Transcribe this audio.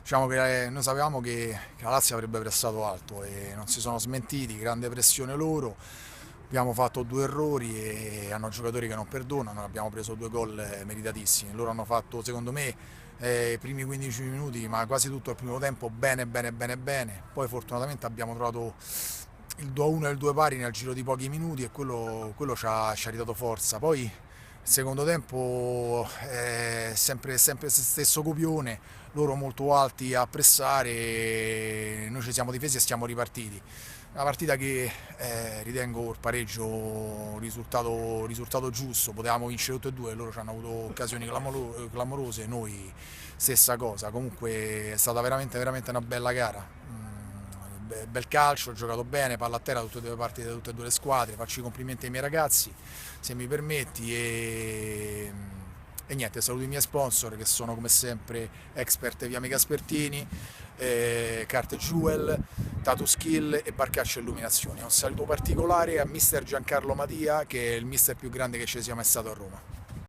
Diciamo che noi sapevamo che la Lazio avrebbe pressato alto e non si sono smentiti, grande pressione loro. Abbiamo fatto due errori e hanno giocatori che non perdonano, abbiamo preso due gol meritatissimi. Loro hanno fatto, secondo me, i primi 15 minuti, ma quasi tutto il primo tempo, bene, bene, bene, bene. Poi fortunatamente abbiamo trovato il 2-1 e il 2 pari nel giro di pochi minuti e quello ci ha ridato forza. Poi il secondo tempo è sempre stesso copione, loro molto alti a pressare, e noi ci siamo difesi e siamo ripartiti. Una partita che ritengo il pareggio un risultato giusto, potevamo vincere tutte e due, loro ci hanno avuto occasioni clamorose, noi stessa cosa. Comunque è stata veramente, veramente una bella gara. Bel calcio, ho giocato bene, palla a terra tutte e due le partite, tutte e due le squadre. Faccio i complimenti ai miei ragazzi, se mi permetti, e niente, saluto i miei sponsor che sono come sempre Expert Via Megaspertini, Carte Jewel, Tattoo Skill e Barcaccio Illuminazioni. Un saluto particolare a mister Giancarlo Madia, che è il mister più grande che ci sia mai stato a Roma.